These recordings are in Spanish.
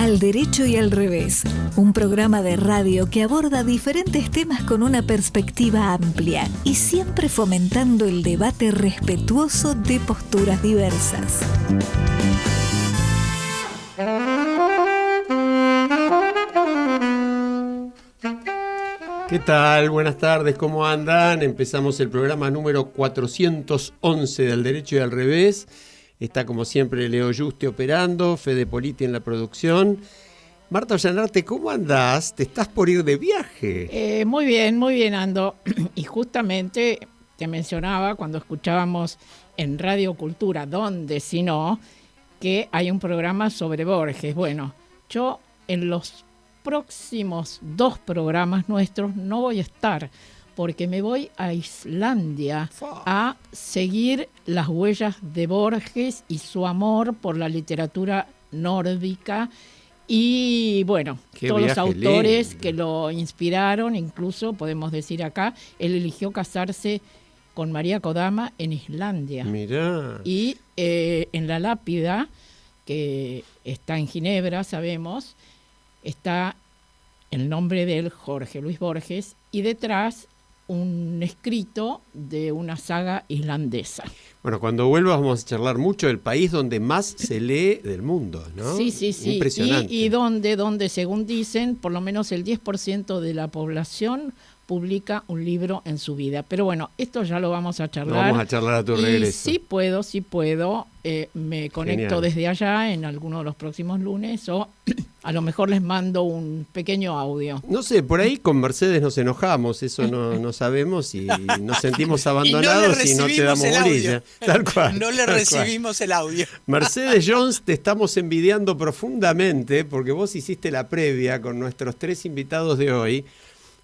Al derecho y al revés, un programa de radio que aborda diferentes temas con una perspectiva amplia y siempre fomentando el debate respetuoso de posturas diversas. ¿Qué tal? Buenas tardes, ¿cómo andan? Empezamos el programa número 411 del Derecho y al Revés. Está como siempre Leo Yuste operando, Fede Politi en la producción. Marta Ollanarte, ¿cómo andás? ¿Te estás por ir de viaje? Muy bien ando. Y justamente te mencionaba cuando escuchábamos en Radio Cultura, donde si no, que hay un programa sobre Borges. Bueno, yo en los próximos 2 programas nuestros no voy a estar, porque me voy a Islandia a seguir las huellas de Borges y su amor por la literatura nórdica y bueno, todos los autores lindo que lo inspiraron. Incluso podemos decir acá, él eligió casarse con María Kodama en Islandia. Mirá. Y en la lápida, que está en Ginebra, sabemos, está el nombre de él, Jorge Luis Borges, y detrás un escrito de una saga islandesa. Bueno, cuando vuelvas vamos a charlar mucho del país donde más se lee del mundo, ¿no? Sí. Impresionante. Y donde, según dicen, por lo menos el 10% de la población publica un libro en su vida. Pero bueno, esto ya lo vamos a charlar. Lo vamos a charlar a tu regreso. Sí puedo, me conecto Genial. desde allá en alguno de los próximos lunes o a lo mejor les mando un pequeño audio. No sé, por ahí con Mercedes nos enojamos, eso no sabemos y nos sentimos abandonados y no te damos bolilla. Tal cual. No le recibimos el audio. Mercedes Jones, te estamos envidiando profundamente porque vos hiciste la previa con nuestros 3 invitados de hoy.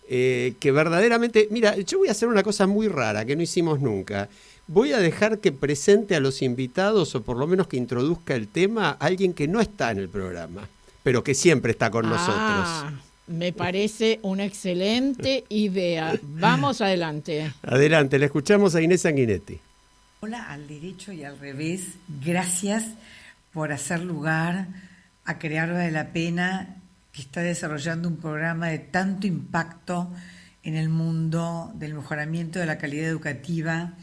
Que verdaderamente, mira, yo voy a hacer una cosa muy rara que no hicimos nunca. Voy a dejar que presente a los invitados o por lo menos que introduzca el tema a alguien que no está en el programa, pero que siempre está con nosotros. Me parece una excelente idea. Vamos adelante. Adelante, le escuchamos a Inés Sanguinetti. Hola, al derecho y al revés. Gracias por hacer lugar a Crear Vale la Pena, que está desarrollando un programa de tanto impacto en el mundo del mejoramiento de la calidad educativa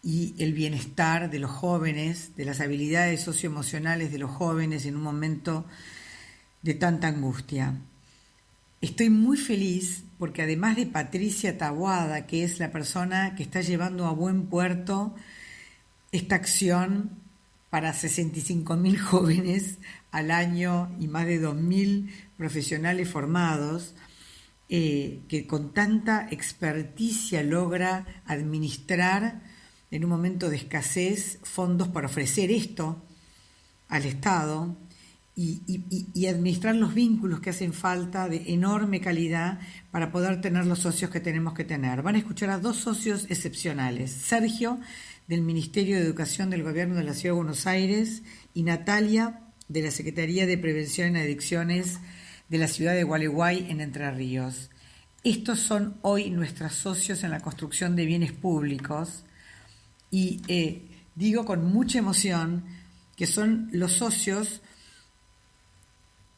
y el bienestar de los jóvenes, de las habilidades socioemocionales de los jóvenes en un momento de tanta angustia. Estoy muy feliz porque además de Patricia Taboada, que es la persona que está llevando a buen puerto esta acción para 65.000 jóvenes al año y más de 2.000 profesionales formados, que con tanta experticia logra administrar en un momento de escasez fondos para ofrecer esto al Estado y administrar los vínculos que hacen falta de enorme calidad para poder tener los socios que tenemos que tener. Van a escuchar a 2 socios excepcionales: Sergio, del Ministerio de Educación del Gobierno de la Ciudad de Buenos Aires, y Natalia, de la Secretaría de Prevención en Adicciones de la ciudad de Gualeguay, en Entre Ríos. Estos son hoy nuestros socios en la construcción de bienes públicos y digo con mucha emoción que son los socios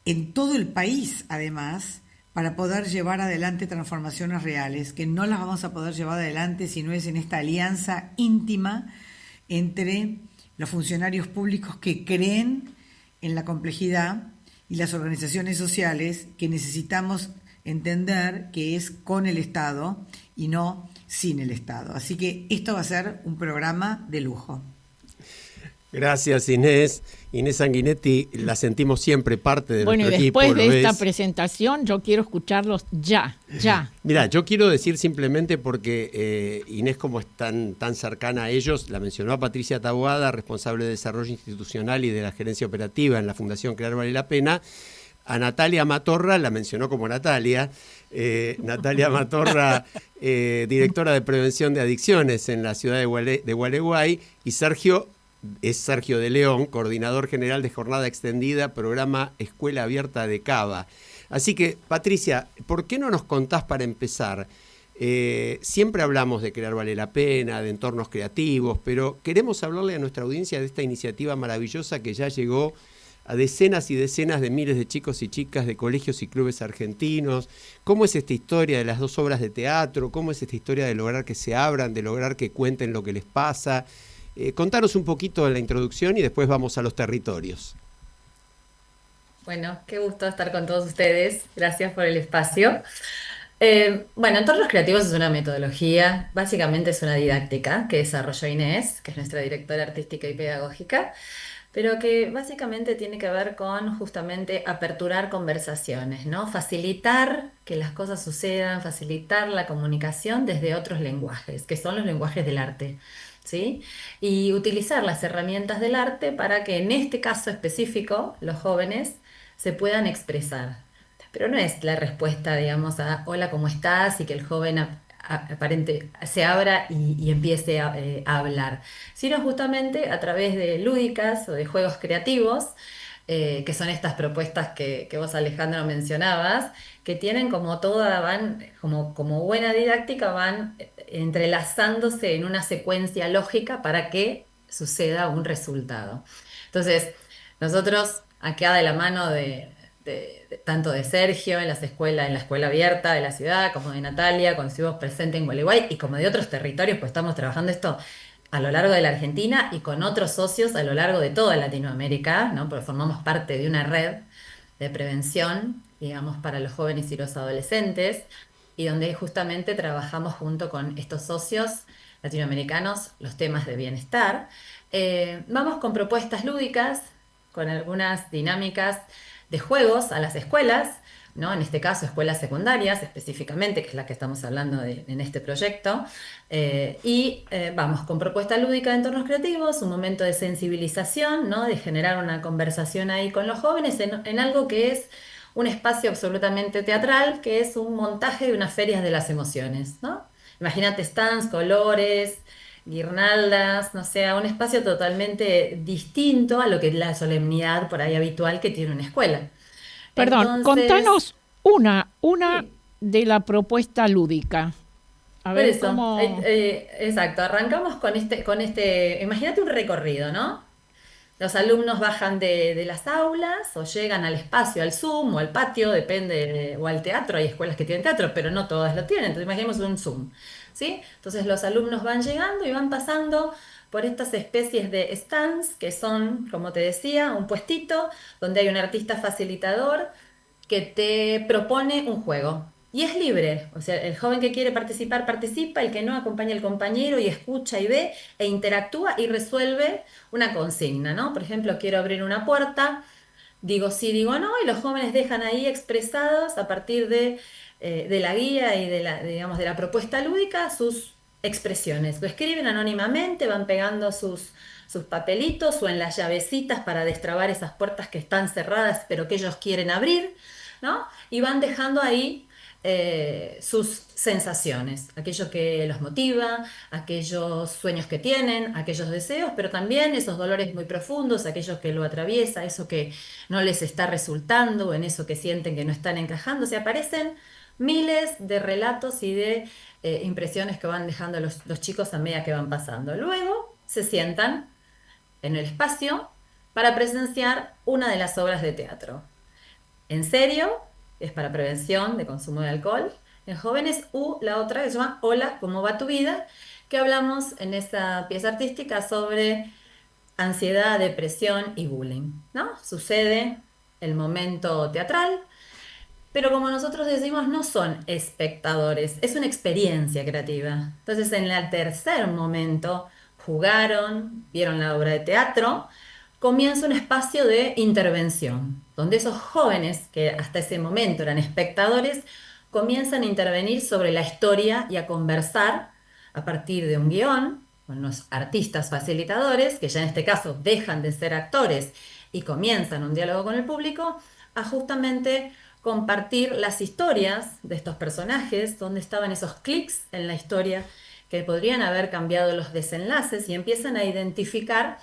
en todo el país, además, para poder llevar adelante transformaciones reales, que no las vamos a poder llevar adelante si no es en esta alianza íntima entre los funcionarios públicos que creen en la complejidad y las organizaciones sociales que necesitamos entender que es con el Estado y no sin el Estado. Así que esto va a ser un programa de lujo. Gracias, Inés. Inés Sanguinetti, la sentimos siempre parte de nuestro equipo. Bueno, y después de esta presentación yo quiero escucharlos ya. Mira, yo quiero decir simplemente porque Inés, como es tan cercana a ellos, la mencionó a Patricia Taboada, responsable de Desarrollo Institucional y de la Gerencia Operativa en la Fundación Crear Vale la Pena. A Natalia Matorra la mencionó como Natalia. Natalia Matorra, directora de Prevención de Adicciones en la ciudad de Gualeguay. Y Sergio de León, coordinador general de Jornada Extendida, programa Escuela Abierta de Cava. Así que, Patricia, ¿por qué no nos contás para empezar? Siempre hablamos de Crear Vale la Pena, de entornos creativos, pero queremos hablarle a nuestra audiencia de esta iniciativa maravillosa que ya llegó a decenas y decenas de miles de chicos y chicas de colegios y clubes argentinos. ¿Cómo es esta historia de las 2 obras de teatro? ¿Cómo es esta historia de lograr que se abran, de lograr que cuenten lo que les pasa? Contanos un poquito de la introducción y después vamos a los territorios. Bueno, qué gusto estar con todos ustedes. Gracias por el espacio. Bueno, Entornos Creativos es una metodología, básicamente es una didáctica que desarrolló Inés, que es nuestra directora artística y pedagógica, pero que básicamente tiene que ver con justamente aperturar conversaciones, ¿no? Facilitar que las cosas sucedan, facilitar la comunicación desde otros lenguajes, que son los lenguajes del arte, ¿sí? Y utilizar las herramientas del arte para que en este caso específico los jóvenes se puedan expresar. Pero no es la respuesta, digamos, a hola, ¿cómo estás? Y que el joven aparente se abra y empiece a hablar, sino justamente a través de lúdicas o de juegos creativos, que son estas propuestas que vos, Alejandro, mencionabas, que tienen como toda, van, como buena didáctica, van entrelazándose en una secuencia lógica para que suceda un resultado. Entonces, nosotros, acá de la mano tanto de Sergio en la escuela abierta de la ciudad, como de Natalia, cuando estuvimos presentes en Gualeguay, y como de otros territorios, pues estamos trabajando esto a lo largo de la Argentina y con otros socios a lo largo de toda Latinoamérica, ¿no? Porque formamos parte de una red de prevención, digamos, para los jóvenes y los adolescentes, y donde justamente trabajamos junto con estos socios latinoamericanos los temas de bienestar. Vamos con propuestas lúdicas, con algunas dinámicas de juegos a las escuelas, ¿no? En este caso escuelas secundarias específicamente, que es la que estamos hablando en este proyecto, vamos con propuesta lúdica de entornos creativos, un momento de sensibilización, ¿no? De generar una conversación ahí con los jóvenes en algo que es un espacio absolutamente teatral, que es un montaje de unas ferias de las emociones, ¿no? Imagínate stands, colores, guirnaldas, no sé, un espacio totalmente distinto a lo que es la solemnidad por ahí habitual que tiene una escuela. Perdón, Entonces, contanos una sí, de la propuesta lúdica. A por ver eso, cómo... exacto, arrancamos imagínate un recorrido, ¿no? Los alumnos bajan de las aulas o llegan al espacio, al Zoom o al patio, depende, o al teatro, hay escuelas que tienen teatro, pero no todas lo tienen, entonces imaginemos un Zoom, ¿sí? Entonces los alumnos van llegando y van pasando por estas especies de stands que son, como te decía, un puestito donde hay un artista facilitador que te propone un juego. Y es libre, o sea, el joven que quiere participar participa, el que no acompaña al compañero y escucha y ve e interactúa y resuelve una consigna, ¿no? Por ejemplo, quiero abrir una puerta, digo sí, digo no, y los jóvenes dejan ahí expresados a partir de la guía y digamos, de la propuesta lúdica sus expresiones. Lo escriben anónimamente, van pegando sus papelitos o en las llavecitas para destrabar esas puertas que están cerradas pero que ellos quieren abrir, ¿no? Y van dejando ahí sus sensaciones, aquello que los motiva, aquellos sueños que tienen, aquellos deseos, pero también esos dolores muy profundos, aquellos que lo atraviesa, eso que no les está resultando, o en eso que sienten que no están encajando. Se aparecen miles de relatos y de impresiones que van dejando los chicos a medida que van pasando. Luego se sientan en el espacio para presenciar una de las obras de teatro. En serio, es para prevención de consumo de alcohol en jóvenes, la otra que se llama Hola, ¿cómo va tu vida? Que hablamos en esta pieza artística sobre ansiedad, depresión y bullying, ¿no? Sucede el momento teatral, pero como nosotros decimos, no son espectadores, es una experiencia creativa. Entonces, en el tercer momento, jugaron, vieron la obra de teatro, comienza un espacio de intervención, donde esos jóvenes que hasta ese momento eran espectadores, comienzan a intervenir sobre la historia y a conversar a partir de un guión con los artistas facilitadores, que ya en este caso dejan de ser actores y comienzan un diálogo con el público, a justamente compartir las historias de estos personajes, donde estaban esos clics en la historia que podrían haber cambiado los desenlaces y empiezan a identificar,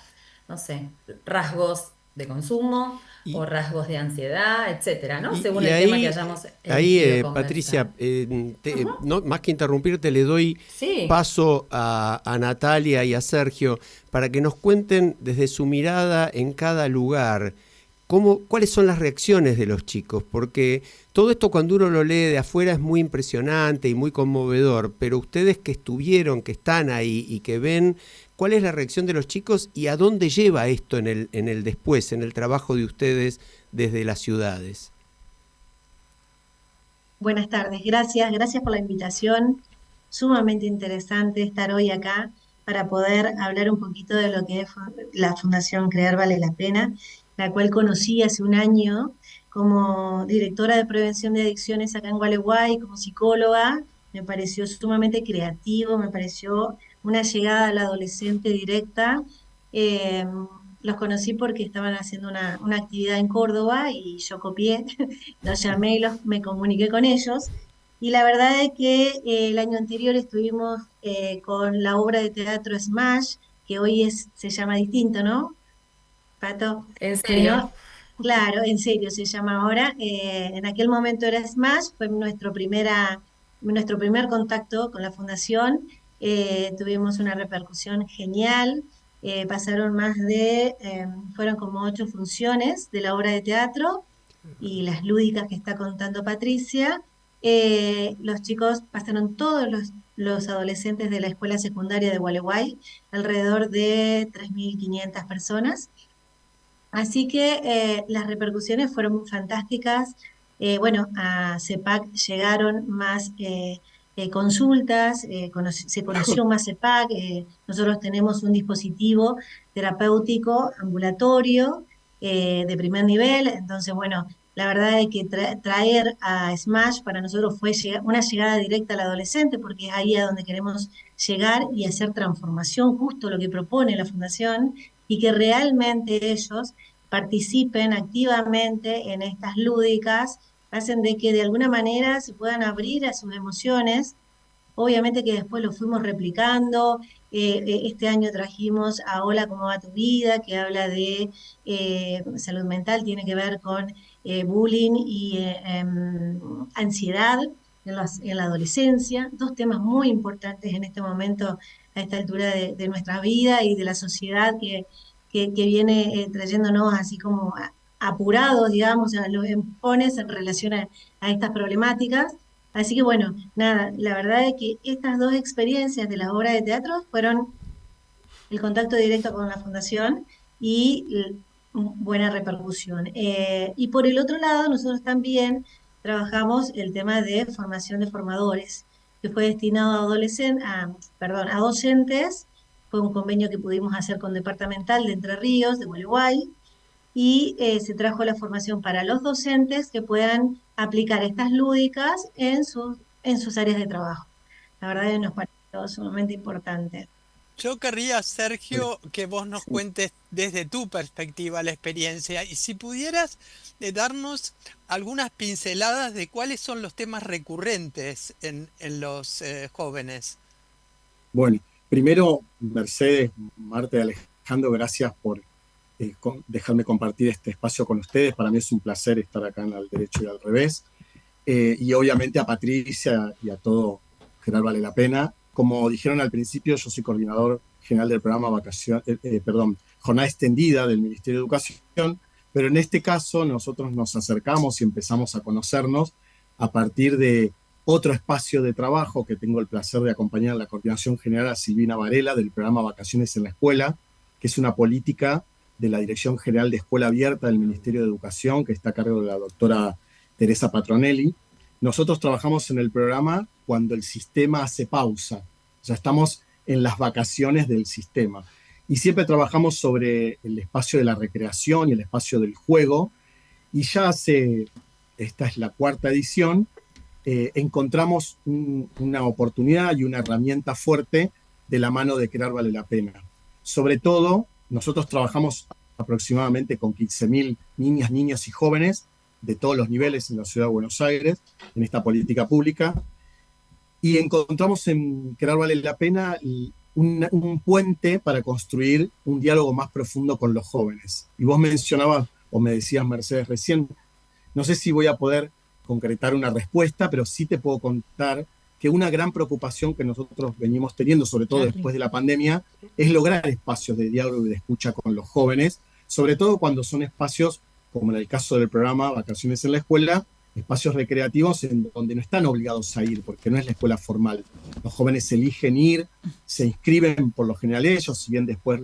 no sé, rasgos de consumo Y, o rasgos de ansiedad, etcétera, ¿no? Según y el tema que ahí, hayamos elegido conversar. Patricia, no, más que interrumpirte, le doy Sí. paso a Natalia y a Sergio para que nos cuenten desde su mirada en cada lugar ¿cuáles son las reacciones de los chicos? Porque todo esto cuando uno lo lee de afuera es muy impresionante y muy conmovedor, pero ustedes que estuvieron, que están ahí y que ven, ¿cuál es la reacción de los chicos y a dónde lleva esto en el después, en el trabajo de ustedes desde las ciudades? Buenas tardes, gracias por la invitación. Sumamente interesante estar hoy acá para poder hablar un poquito de lo que es la Fundación Crear Vale la Pena, la cual conocí hace un año como directora de prevención de adicciones acá en Gualeguay, como psicóloga. Me pareció sumamente creativo, me pareció una llegada al adolescente directa. Eh, los conocí porque estaban haciendo una actividad en Córdoba y yo copié, los llamé y me comuniqué con ellos. Y la verdad es que el año anterior estuvimos con la obra de teatro Smash, que hoy se llama distinto, ¿no, Pato? ¿En Si serio? no, claro, en serio se llama ahora. En aquel momento era Smash, fue nuestro primer contacto con la fundación. Tuvimos una repercusión genial. Pasaron fueron como 8 funciones de la obra de teatro y las lúdicas que está contando Patricia. Los chicos pasaron todos los adolescentes de la escuela secundaria de Gualeguay, alrededor de 3.500 personas. Así que las repercusiones fueron fantásticas. Bueno, a CEPAC llegaron más consultas, se conoció más CEPAC. Nosotros tenemos un dispositivo terapéutico ambulatorio de primer nivel. Entonces, bueno, la verdad es que traer a Smash para nosotros fue una llegada directa al adolescente, porque es ahí a donde queremos llegar y hacer transformación, justo lo que propone la Fundación, y que realmente ellos participen activamente en estas lúdicas, hacen de que de alguna manera se puedan abrir a sus emociones. Obviamente que después lo fuimos replicando. Este año trajimos a Hola, ¿cómo va tu vida?, que habla de salud mental, tiene que ver con bullying y ansiedad en la adolescencia, 2 temas muy importantes en este momento, a esta altura de nuestra vida y de la sociedad que viene trayéndonos así como apurados, digamos, a los empones en relación a estas problemáticas. Así que bueno, nada, la verdad es que estas 2 experiencias de la obra de teatro fueron el contacto directo con la fundación y buena repercusión. Y por el otro lado, nosotros también trabajamos el tema de formación de formadores, que fue destinado a docentes. Fue un convenio que pudimos hacer con Departamental de Entre Ríos, de Gualeguay, y se trajo la formación para los docentes que puedan aplicar estas lúdicas en sus áreas de trabajo. La verdad es que nos pareció sumamente importante. Yo querría, Sergio, que vos nos cuentes desde tu perspectiva la experiencia y si pudieras darnos algunas pinceladas de cuáles son los temas recurrentes en los jóvenes. Bueno, primero, Mercedes, Marta y Alejandro, gracias por dejarme compartir este espacio con ustedes. Para mí es un placer estar acá en Al Derecho y al Revés. Y obviamente a Patricia y a todo Crear Vale la Pena. Como dijeron al principio, yo soy coordinador general del programa Jornada Extendida del Ministerio de Educación, pero en este caso nosotros nos acercamos y empezamos a conocernos a partir de otro espacio de trabajo que tengo el placer de acompañar en la coordinación general a Silvina Varela del programa Vacaciones en la Escuela, que es una política de la Dirección General de Escuela Abierta del Ministerio de Educación, que está a cargo de la doctora Teresa Patronelli. Nosotros trabajamos en el programa cuando el sistema hace pausa, o sea, estamos en las vacaciones del sistema. Y siempre trabajamos sobre el espacio de la recreación y el espacio del juego, y ya esta es la 4ª edición, encontramos una oportunidad y una herramienta fuerte de la mano de Crear Vale la Pena. Sobre todo, nosotros trabajamos aproximadamente con 15.000 niñas, niños y jóvenes de todos los niveles en la Ciudad de Buenos Aires, en esta política pública, y encontramos en Crear Vale la Pena un puente para construir un diálogo más profundo con los jóvenes. Y vos mencionabas, o me decías, Mercedes, recién, no sé si voy a poder concretar una respuesta, pero sí te puedo contar que una gran preocupación que nosotros venimos teniendo, sobre todo después de la pandemia, es lograr espacios de diálogo y de escucha con los jóvenes, sobre todo cuando son espacios como en el caso del programa Vacaciones en la Escuela, espacios recreativos en donde no están obligados a ir, porque no es la escuela formal. Los jóvenes eligen ir, se inscriben por lo general ellos, si bien después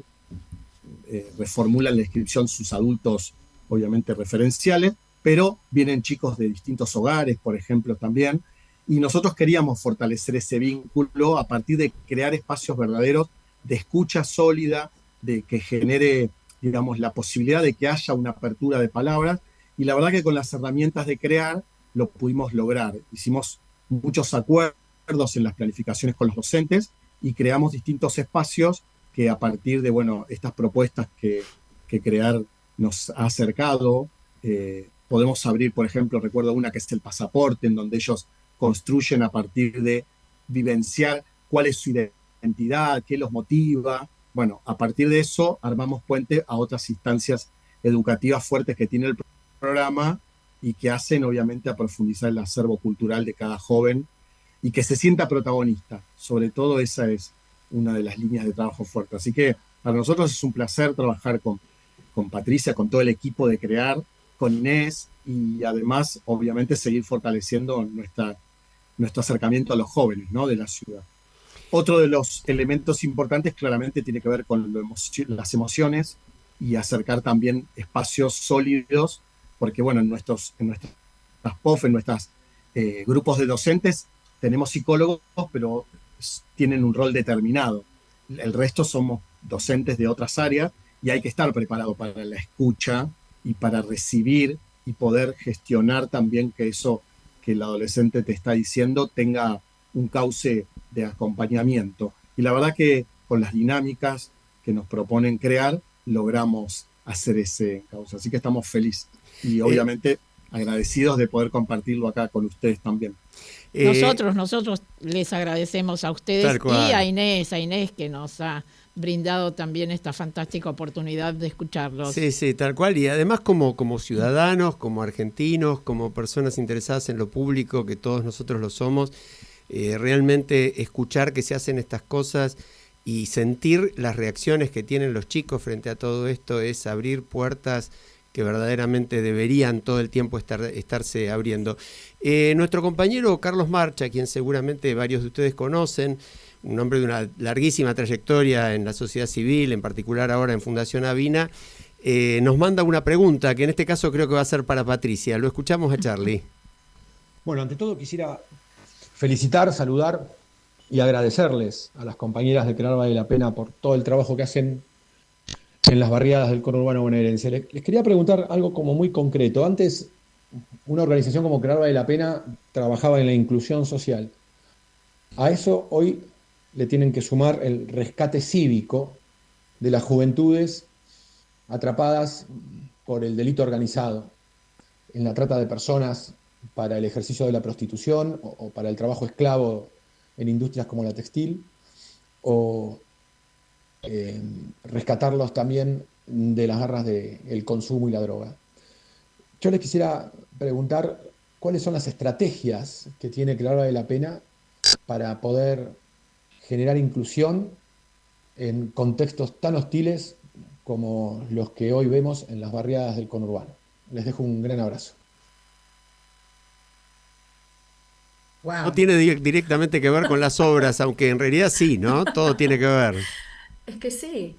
reformulan la inscripción sus adultos, obviamente referenciales, pero vienen chicos de distintos hogares, por ejemplo, también, y nosotros queríamos fortalecer ese vínculo a partir de crear espacios verdaderos de escucha sólida, de que genere, digamos, la posibilidad de que haya una apertura de palabras, y la verdad que con las herramientas de crear lo pudimos lograr. Hicimos muchos acuerdos en las planificaciones con los docentes y creamos distintos espacios que a partir de, bueno, estas propuestas que crear nos ha acercado, podemos abrir, por ejemplo, recuerdo una que es el pasaporte, en donde ellos construyen a partir de vivenciar cuál es su identidad, qué los motiva. Bueno, a partir de eso armamos puente a otras instancias educativas fuertes que tiene el programa y que hacen obviamente a profundizar el acervo cultural de cada joven y que se sienta protagonista. Sobre todo esa es una de las líneas de trabajo fuerte. Así que para nosotros es un placer trabajar con Patricia, con todo el equipo de Crear, con Inés y además obviamente seguir fortaleciendo nuestro acercamiento a los jóvenes, ¿no?, de la ciudad. Otro de los elementos importantes claramente tiene que ver con las emociones y acercar también espacios sólidos, porque bueno, en nuestras POF, en nuestros grupos de docentes, tenemos psicólogos, pero tienen un rol determinado. El resto somos docentes de otras áreas y hay que estar preparado para la escucha y para recibir y poder gestionar también que eso que el adolescente te está diciendo tenga un cauce de acompañamiento. Y la verdad que con las dinámicas que nos proponen crear, logramos hacer ese cauce. Así que estamos felices y obviamente agradecidos de poder compartirlo acá con ustedes también. Nosotros les agradecemos a ustedes y a Inés que nos ha brindado también esta fantástica oportunidad de escucharlos. Sí, tal cual. Y además como ciudadanos, como argentinos, como personas interesadas en lo público, que todos nosotros lo somos, realmente escuchar que se hacen estas cosas y sentir las reacciones que tienen los chicos frente a todo esto es abrir puertas que verdaderamente deberían todo el tiempo estarse abriendo. Nuestro compañero Carlos Marcha, quien seguramente varios de ustedes conocen, un hombre de una larguísima trayectoria en la sociedad civil, en particular ahora en Fundación Avina, nos manda una pregunta que en este caso creo que va a ser para Patricia. Lo escuchamos a Charlie. Bueno, ante todo quisiera felicitar, saludar y agradecerles a las compañeras de Crear Vale la Pena por todo el trabajo que hacen en las barriadas del conurbano bonaerense. Les quería preguntar algo como muy concreto. Antes, una organización como Crear Vale la Pena trabajaba en la inclusión social. A eso hoy le tienen que sumar el rescate cívico de las juventudes atrapadas por el delito organizado en la trata de personas para el ejercicio de la prostitución o para el trabajo esclavo en industrias como la textil, o rescatarlos también de las garras del consumo y la droga. Yo les quisiera preguntar cuáles son las estrategias que tiene Crear Vale la Pena para poder generar inclusión en contextos tan hostiles como los que hoy vemos en las barriadas del conurbano. Les dejo un gran abrazo. Wow. No tiene directamente que ver con las obras, aunque en realidad sí, ¿no? Todo tiene que ver. Es que sí,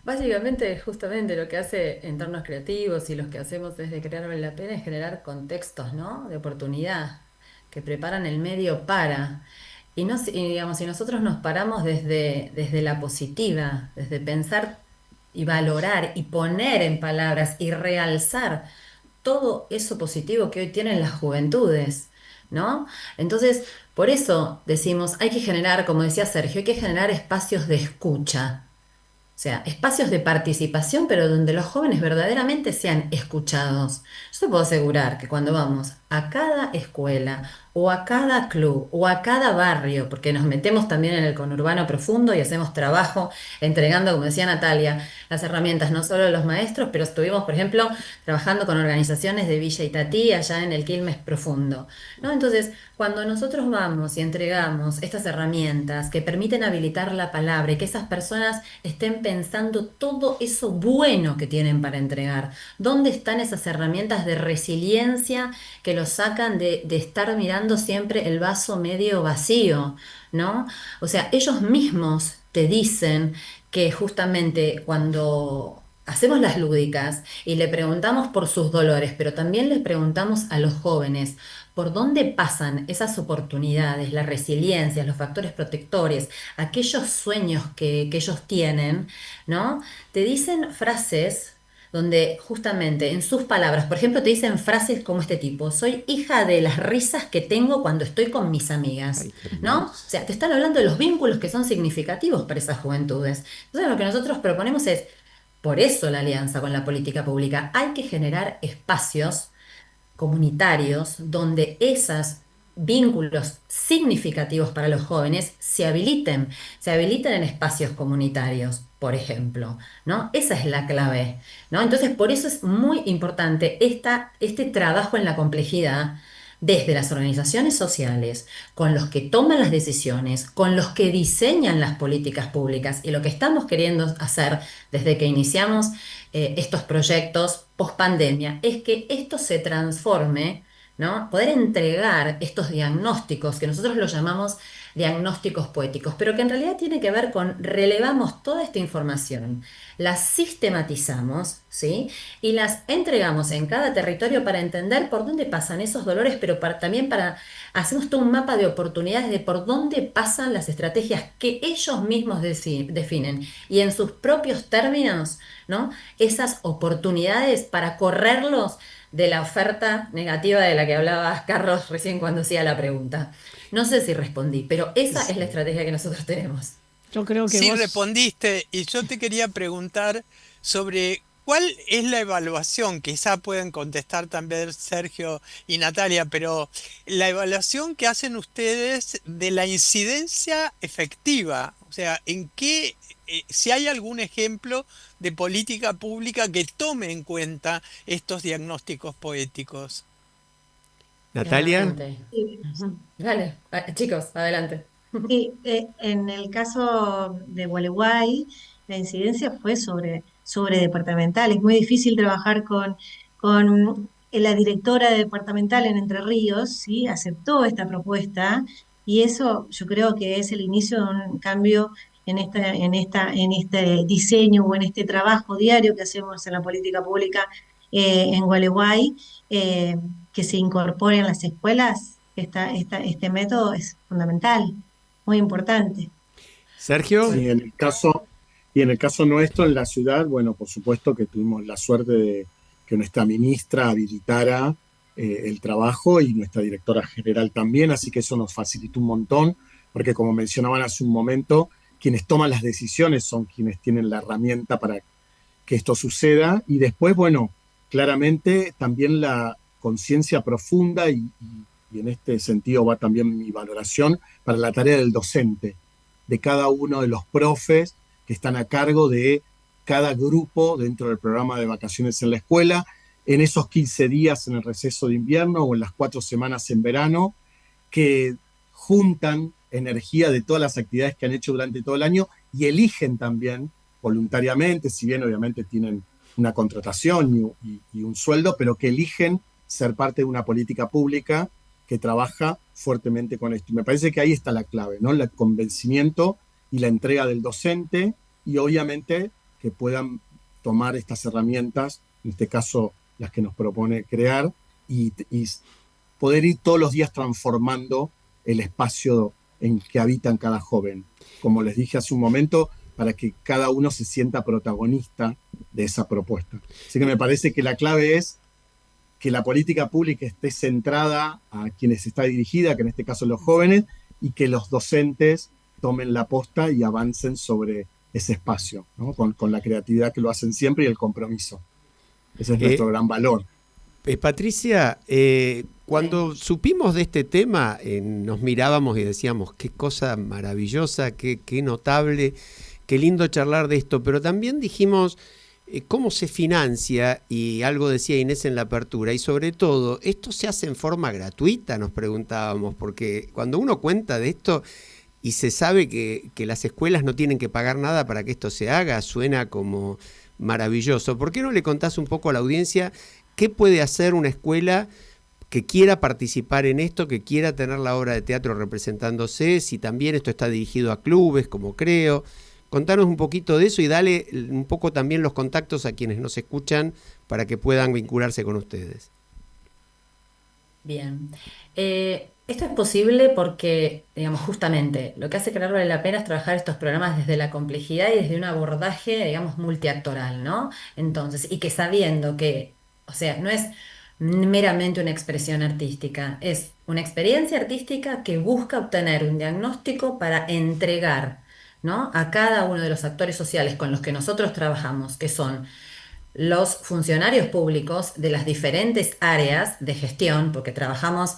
básicamente justamente lo que hace Entornos Creativos y los que hacemos desde Crear Vale la Pena es generar contextos, ¿no?, de oportunidad que preparan el medio para. Y digamos, si nosotros nos paramos desde la positiva, desde pensar y valorar y poner en palabras y realzar todo eso positivo que hoy tienen las juventudes, ¿no? Entonces, por eso decimos, hay que generar, como decía Sergio, hay que generar espacios de escucha. O sea, espacios de participación, pero donde los jóvenes verdaderamente sean escuchados. Yo te puedo asegurar que cuando vamos a cada escuela o a cada club o a cada barrio, porque nos metemos también en el conurbano profundo y hacemos trabajo entregando, como decía Natalia, las herramientas no solo a los maestros, pero estuvimos, por ejemplo, trabajando con organizaciones de Villa Itatí allá en el Quilmes profundo, ¿no? Entonces, cuando nosotros vamos y entregamos estas herramientas que permiten habilitar la palabra y que esas personas estén pensando todo eso bueno que tienen para entregar? ¿Dónde están esas herramientas de resiliencia que los sacan de estar mirando siempre el vaso medio vacío, ¿no? O sea, ellos mismos te dicen que justamente cuando hacemos las lúdicas y le preguntamos por sus dolores, pero también les preguntamos a los jóvenes por dónde pasan esas oportunidades, la resiliencia, los factores protectores, aquellos sueños que ellos tienen, ¿no? Te dicen frases donde justamente en sus palabras, por ejemplo, te dicen frases como este tipo: soy hija de las risas que tengo cuando estoy con mis amigas, Ay, qué ¿no? O hermoso. sea, te están hablando de los vínculos que son significativos para esas juventudes. Entonces, lo que nosotros proponemos es, por eso la alianza con la política pública, hay que generar espacios comunitarios donde esos vínculos significativos para los jóvenes se habiliten en espacios comunitarios, por ejemplo, ¿no? Esa es la clave, ¿no? Entonces, por eso es muy importante este trabajo en la complejidad desde las organizaciones sociales, con los que toman las decisiones, con los que diseñan las políticas públicas. Y lo que estamos queriendo hacer desde que iniciamos estos proyectos post pandemia es que esto se transforme, ¿no? Poder entregar estos diagnósticos, que nosotros los llamamos diagnósticos poéticos, pero que en realidad tiene que ver con relevamos toda esta información, la sistematizamos, ¿sí? Y las entregamos en cada territorio para entender por dónde pasan esos dolores, pero también para hacemos todo un mapa de oportunidades de por dónde pasan las estrategias que ellos mismos definen y en sus propios términos, ¿no? Esas oportunidades para correrlos de la oferta negativa de la que hablaba Carlos recién cuando hacía la pregunta. No sé si respondí, pero esa es la estrategia que nosotros tenemos. Yo creo que Sí vos... respondiste, y yo te quería preguntar sobre cuál es la evaluación, quizá pueden contestar también Sergio y Natalia, pero la evaluación que hacen ustedes de la incidencia efectiva, o sea, en qué, si hay algún ejemplo de política pública que tome en cuenta estos diagnósticos poéticos. Natalia. Claramente. Sí, Ujú. Dale, chicos, adelante. sí, en el caso de Gualeguay, la incidencia fue sobre departamental. Es muy difícil trabajar con la directora departamental en Entre Ríos, ¿sí? Aceptó esta propuesta y eso yo creo que es el inicio de un cambio en este diseño o en este trabajo diario que hacemos en la política pública en Gualeguay, eh, que se incorpore en las escuelas. Este método es fundamental, muy importante. Sergio. Sí, en el caso nuestro en la ciudad, bueno, por supuesto que tuvimos la suerte de que nuestra ministra habilitara el trabajo y nuestra directora general también, así que eso nos facilitó un montón, porque como mencionaban hace un momento, quienes toman las decisiones son quienes tienen la herramienta para que esto suceda y después, bueno, claramente también la conciencia profunda y en este sentido va también mi valoración para la tarea del docente, de cada uno de los profes que están a cargo de cada grupo dentro del programa de vacaciones en la escuela, en esos 15 días en el receso de invierno o en las 4 semanas en verano, que juntan energía de todas las actividades que han hecho durante todo el año y eligen también voluntariamente, si bien obviamente tienen una contratación y un sueldo, pero que eligen ser parte de una política pública que trabaja fuertemente con esto. Y me parece que ahí está la clave, ¿no? El convencimiento y la entrega del docente y obviamente que puedan tomar estas herramientas, en este caso las que nos propone crear, y poder ir todos los días transformando el espacio en que habitan cada joven. Como les dije hace un momento, para que cada uno se sienta protagonista de esa propuesta. Así que me parece que la clave es que la política pública esté centrada a quienes está dirigida, que en este caso los jóvenes, y que los docentes tomen la posta y avancen sobre ese espacio, ¿no? Con la creatividad que lo hacen siempre y el compromiso. Ese es nuestro gran valor. Patricia, cuando supimos de este tema, nos mirábamos y decíamos, qué cosa maravillosa, qué notable, qué lindo charlar de esto, pero también dijimos, ¿cómo se financia? Y algo decía Inés en la apertura, y sobre todo, ¿esto se hace en forma gratuita? Nos preguntábamos, porque cuando uno cuenta de esto, y se sabe que las escuelas no tienen que pagar nada para que esto se haga, suena como maravilloso. ¿Por qué no le contás un poco a la audiencia qué puede hacer una escuela que quiera participar en esto, que quiera tener la obra de teatro representándose, si también esto está dirigido a clubes, como creo? Contanos un poquito de eso y dale un poco también los contactos a quienes nos escuchan para que puedan vincularse con ustedes. Bien. Esto es posible porque, digamos, justamente lo que hace Crear Vale la Pena es trabajar estos programas desde la complejidad y desde un abordaje, digamos, multiactoral, ¿no? Entonces, y que sabiendo que, o sea, no es meramente una expresión artística, es una experiencia artística que busca obtener un diagnóstico para entregar, ¿no?, a cada uno de los actores sociales con los que nosotros trabajamos, que son los funcionarios públicos de las diferentes áreas de gestión, porque trabajamos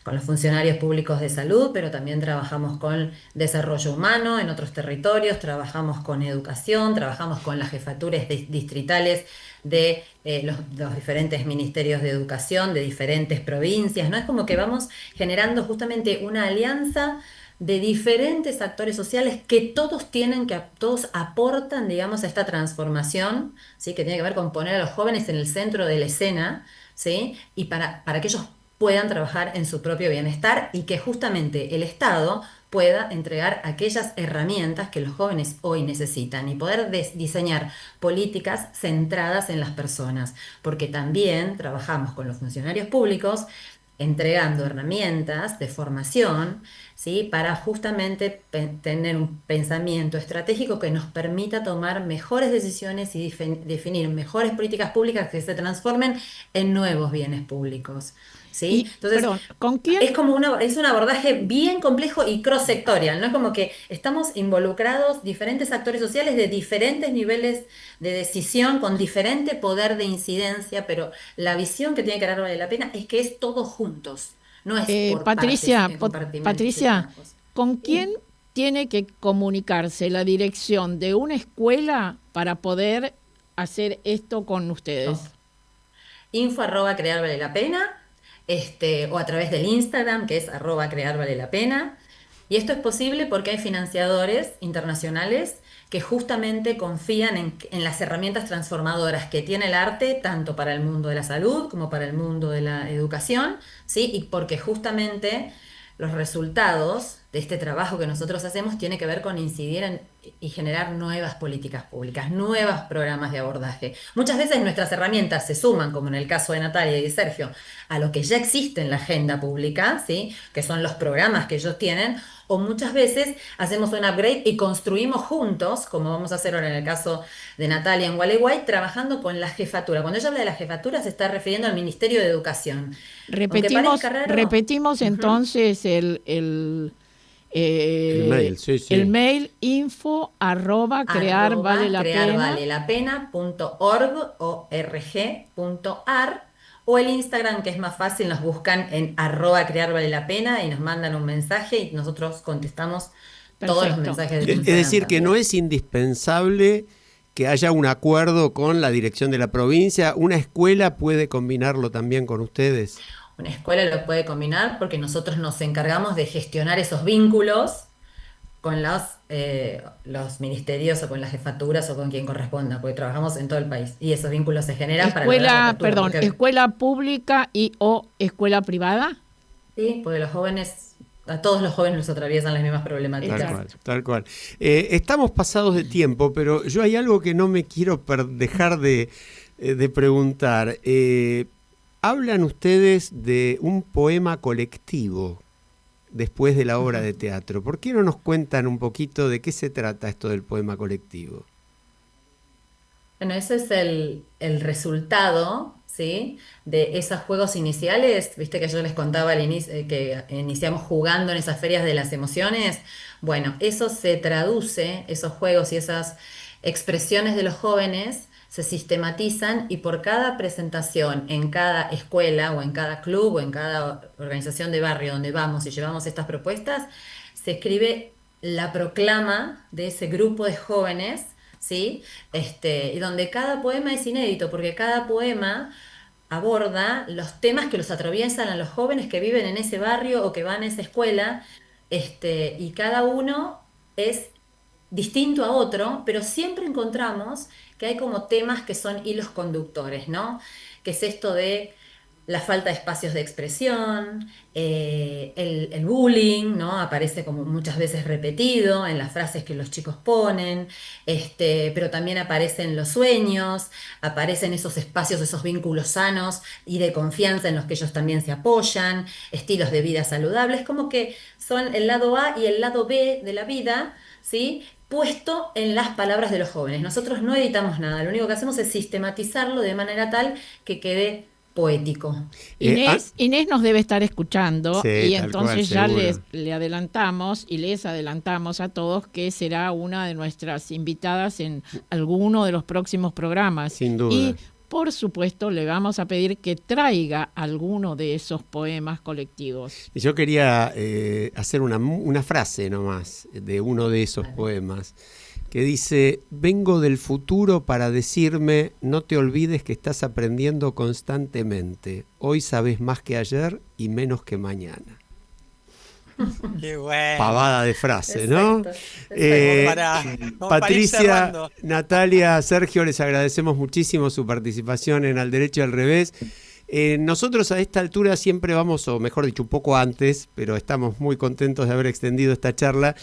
con los funcionarios públicos de salud, pero también trabajamos con desarrollo humano en otros territorios, trabajamos con educación, trabajamos con las jefaturas distritales de los diferentes ministerios de educación de diferentes provincias, ¿no? Es como que vamos generando justamente una alianza de diferentes actores sociales que todos aportan, digamos, a esta transformación, ¿sí?, que tiene que ver con poner a los jóvenes en el centro de la escena, ¿sí?, y para que ellos puedan trabajar en su propio bienestar y que justamente el Estado pueda entregar aquellas herramientas que los jóvenes hoy necesitan y poder diseñar políticas centradas en las personas, porque también trabajamos con los funcionarios públicos entregando herramientas de formación, ¿sí?, para justamente tener un pensamiento estratégico que nos permita tomar mejores decisiones y definir mejores políticas públicas que se transformen en nuevos bienes públicos, ¿sí? Y, Entonces, perdón, ¿con quién? es un abordaje bien complejo y cross-sectorial, ¿no? Es como que estamos involucrados diferentes actores sociales de diferentes niveles de decisión, con diferente poder de incidencia, pero la visión que tiene que dar Vale la Pena es que es todos juntos, no es por Patricia, partes, en compartimentos Patricia, separados. ¿con Sí. quién tiene que comunicarse la dirección de una escuela para poder hacer esto con ustedes? Info@crear vale la pena, o a través del Instagram, que es @crear vale la pena. Y esto es posible porque hay financiadores internacionales que justamente confían en las herramientas transformadoras que tiene el arte, tanto para el mundo de la salud como para el mundo de la educación, ¿sí? Y porque justamente los resultados de este trabajo que nosotros hacemos tiene que ver con incidir y generar nuevas políticas públicas, nuevos programas de abordaje. Muchas veces nuestras herramientas se suman, como en el caso de Natalia y de Sergio, a lo que ya existe en la agenda pública, ¿sí?, que son los programas que ellos tienen, o muchas veces hacemos un upgrade y construimos juntos, como vamos a hacer ahora en el caso de Natalia en Gualeguay, trabajando con la jefatura. Cuando ella habla de la jefatura se está refiriendo al Ministerio de Educación. Aunque parezca raro. Repetimos entonces El mail, sí, sí. el mail info@crearvalelapena.org.ar, o el Instagram, que es más fácil, nos buscan en @crearvalelapena y nos mandan un mensaje y nosotros contestamos todos los Perfecto. mensajes de Es Instagram decir, que no también. es indispensable que haya un acuerdo con la dirección de la provincia. ¿Una escuela puede combinarlo también con ustedes? Una escuela lo puede combinar porque nosotros nos encargamos de gestionar esos vínculos con los ministerios o con las jefaturas o con quien corresponda, porque trabajamos en todo el país y esos vínculos se generan para lograr la Escuela, apertura, perdón, porque- escuela pública y o escuela privada. Sí, porque a todos los jóvenes los atraviesan las mismas Tal problemáticas. cual, tal cual. Estamos pasados de tiempo, pero yo hay algo que no me quiero dejar de preguntar. Hablan ustedes de un poema colectivo después de la obra de teatro. ¿Por qué no nos cuentan un poquito de qué se trata esto del poema colectivo? Bueno, ese es el resultado, ¿sí?, de esos juegos iniciales. Viste que yo les contaba al inicio que iniciamos jugando en esas ferias de las emociones. Bueno, eso se traduce, esos juegos y esas expresiones de los jóvenes se sistematizan y por cada presentación en cada escuela o en cada club o en cada organización de barrio donde vamos y llevamos estas propuestas, se escribe la proclama de ese grupo de jóvenes, ¿sí? Y donde cada poema es inédito, porque cada poema aborda los temas que los atraviesan a los jóvenes que viven en ese barrio o que van a esa escuela, y cada uno es distinto a otro, pero siempre encontramos que hay como temas que son hilos conductores, ¿no? Que es esto de la falta de espacios de expresión, el bullying, ¿no? Aparece como muchas veces repetido en las frases que los chicos ponen, pero también aparecen los sueños, aparecen esos espacios, esos vínculos sanos y de confianza en los que ellos también se apoyan, estilos de vida saludables, como que son el lado A y el lado B de la vida, ¿sí? Puesto en las palabras de los jóvenes. Nosotros no editamos nada, lo único que hacemos es sistematizarlo de manera tal que quede poético. Inés nos debe estar escuchando, Sí, y tal entonces cual, ya seguro. le adelantamos y les adelantamos a todos que será una de nuestras invitadas en alguno de los próximos programas. Sin duda. Y por supuesto le vamos a pedir que traiga alguno de esos poemas colectivos. Y yo quería hacer una frase nomás de uno de esos poemas, que dice: vengo del futuro para decirme, no te olvides que estás aprendiendo constantemente. Hoy sabes más que ayer y menos que mañana. Qué bueno. Pavada de frase, ¿no? Como para ir Patricia, cerrando. Natalia, Sergio, les agradecemos muchísimo su participación en Al Derecho y al Revés. Nosotros a esta altura siempre vamos, o mejor dicho, un poco antes, pero estamos muy contentos de haber extendido esta charla.